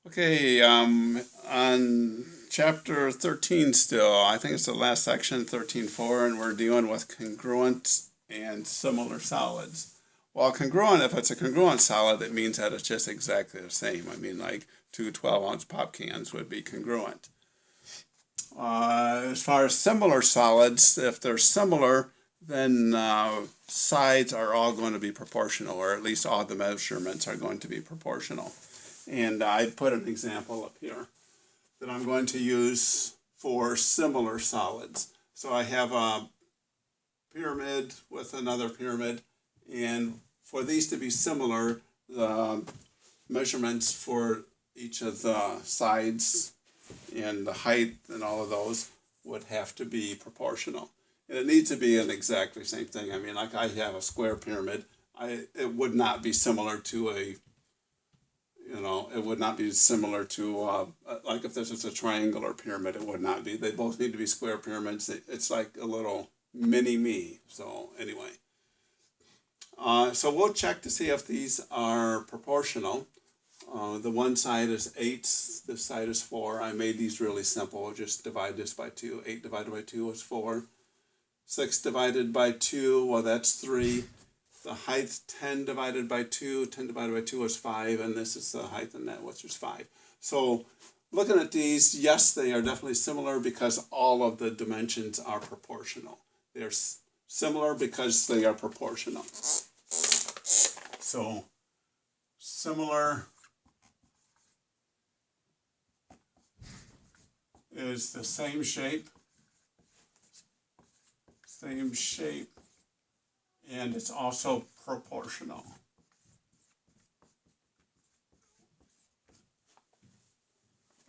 Okay, on chapter 13 still, I think it's the last section, 13.4, and we're dealing with congruent and similar solids. Well, congruent, if it's a congruent solid, it means that it's just exactly the same. I mean, like two 12-ounce pop cans would be congruent. As far as similar solids, if they're similar, then sides are all going to be proportional, or at least all the measurements are going to be proportional. And I put an example up here that I'm going to use for similar solids. So I have a pyramid with another pyramid, and for these to be similar, the measurements for each of the sides and the height and all of those would have to be proportional. And it needs to be an exactly same thing. I mean, like I have a square pyramid, it would not be similar to it would not be similar to, like if this is a triangular pyramid, it would not be. They both need to be square pyramids. It's like a little mini me. So anyway, so we'll check to see if these are proportional. The one side is 8, this side is 4. I made these really simple. Just divide this by 2. 8 divided by 2 is 4. 6 divided by 2, well, that's 3. The height, 10 divided by 2. 10 divided by 2 is 5, and this is the height in that, which is 5. So looking at these, yes, they are definitely similar because all of the dimensions are proportional. They're similar because they are proportional. So similar is the same shape, and it's also proportional.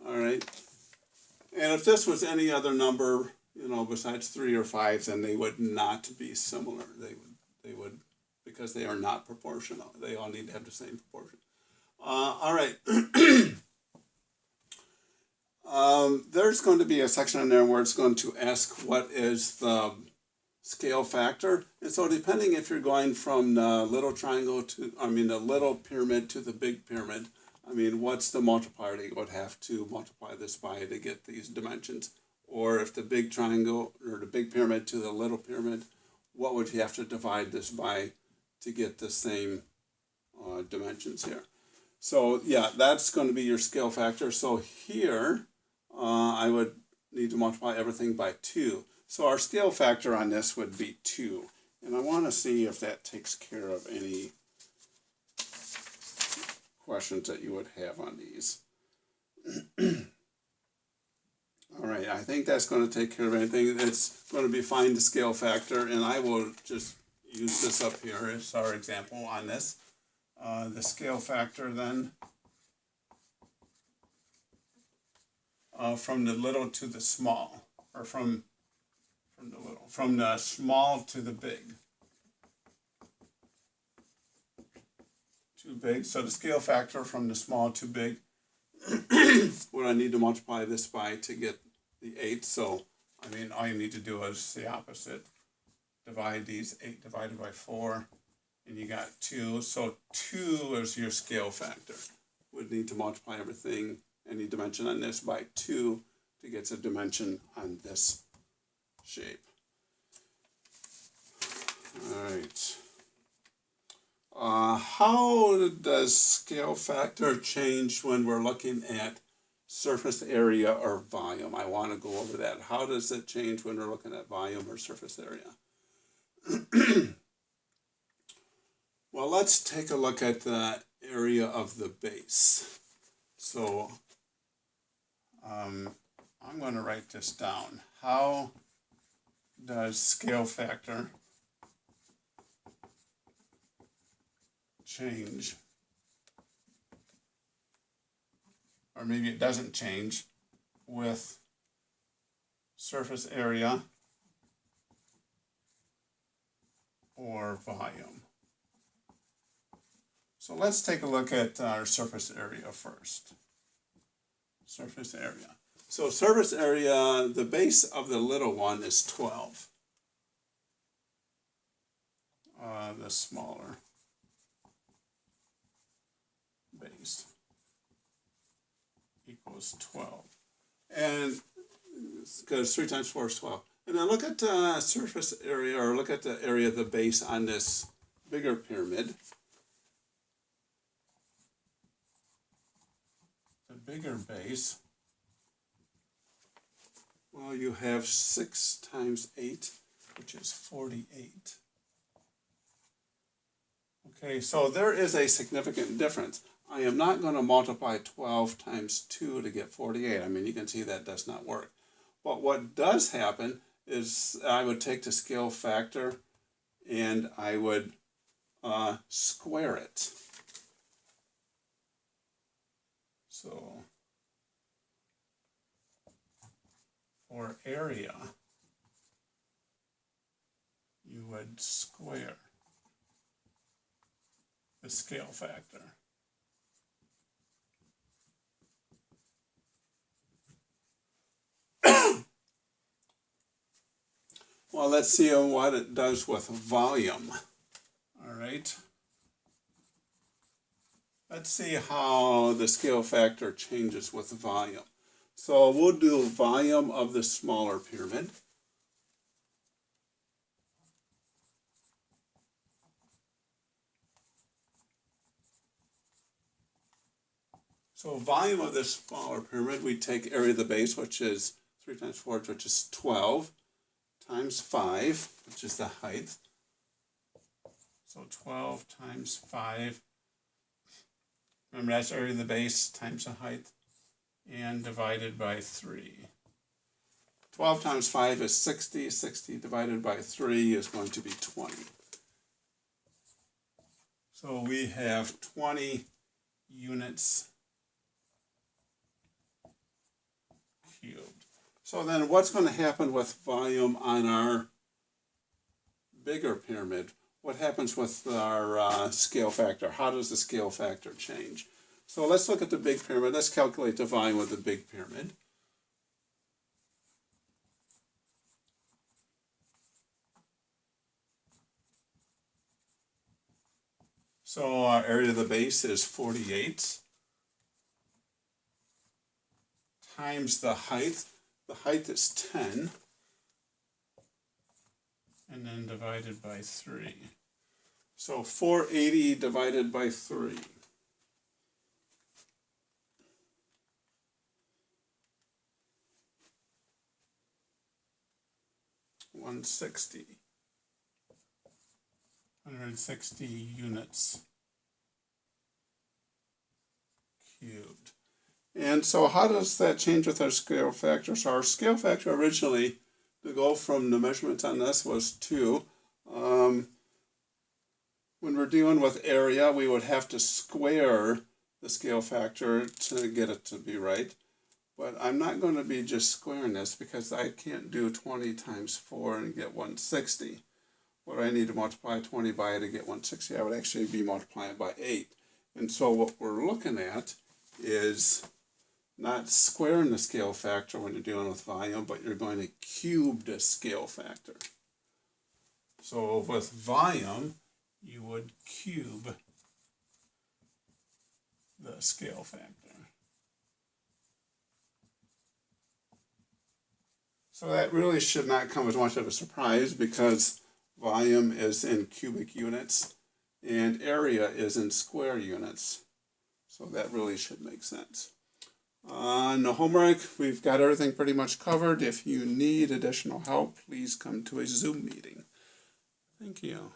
All right. And if this was any other number, besides 3 or 5, then they would not be similar. They would, because they are not proportional. They all need to have the same proportion. All right. There's going to be a section in there where it's going to ask what is the scale factor. And so depending if you're going from the little triangle to, the little pyramid to the big pyramid, what's the multiplier that you would have to multiply this by to get these dimensions? Or if the big triangle or the big pyramid to the little pyramid, what would you have to divide this by to get the same dimensions here? So yeah, that's going to be your scale factor. So here, I would need to multiply everything by 2. So our scale factor on this would be 2. And I want to see if that takes care of any questions that you would have on these. All right, I think that's going to take care of anything. It's going to be find the scale factor, and I will just use this up here as our example on this. The scale factor then, from the little to the small, or from the small to the big. Too big. So the scale factor from the small to big, what I need to multiply this by to get the 8. So, all you need to do is the opposite. Divide these, 8 divided by 4, and you got 2. So 2 is your scale factor. Would need to multiply everything, any dimension on this, by 2 to get a dimension on this shape. All right. How does scale factor change when we're looking at surface area or volume? I want to go over that. How does it change when we're looking at volume or surface area? Well, let's take a look at the area of the base. So I'm going to write this down. How does scale factor change, or maybe it doesn't change, with surface area or volume? So let's take a look at our surface area first. Surface area. So surface area, the base of the little one is 12. The smaller base. equals 12. And because 3 times 4 is 12. And then look at surface area, or look at the area of the base on this bigger pyramid. The bigger base, well, you have 6 times 8, which is 48. Okay, so there is a significant difference. I am not going to multiply 12 times 2 to get 48. I mean, you can see that does not work. But what does happen is I would take the scale factor and I would square it. So for area, you would square the scale factor. Well, let's see what it does with volume. All right. Let's see how the scale factor changes with volume. So we'll do volume of the smaller pyramid. So volume of this smaller pyramid, we take area of the base, which is 3 times 4, which is 12, times 5, which is the height. So 12 times 5, remember that's area of the base times the height, and divided by 3. 12 times 5 is 60, 60 divided by 3 is going to be 20. So we have 20 units cubed. So then what's going to happen with volume on our bigger pyramid? What happens with our scale factor? How does the scale factor change? So let's look at the big pyramid. Let's calculate the volume of the big pyramid. So our area of the base is 48 times the height. The height is 10, and then divided by 3. So 480 divided by 3. 160. 160 units cubed. And so how does that change with our scale factor? So our scale factor originally, to go from the measurements on this, was 2. When we're dealing with area, we would have to square the scale factor to get it to be right. But I'm not going to be just squaring this because I can't do 20 times 4 and get 160. What I need to multiply 20 by to get 160, I would actually be multiplying by 8. And so what we're looking at is not squaring the scale factor when you're dealing with volume, but you're going to cube the scale factor. So with volume, you would cube the scale factor. So that really should not come as much of a surprise because volume is in cubic units and area is in square units. So that really should make sense. On the homework, we've got everything pretty much covered. If you need additional help, please come to a Zoom meeting. Thank you.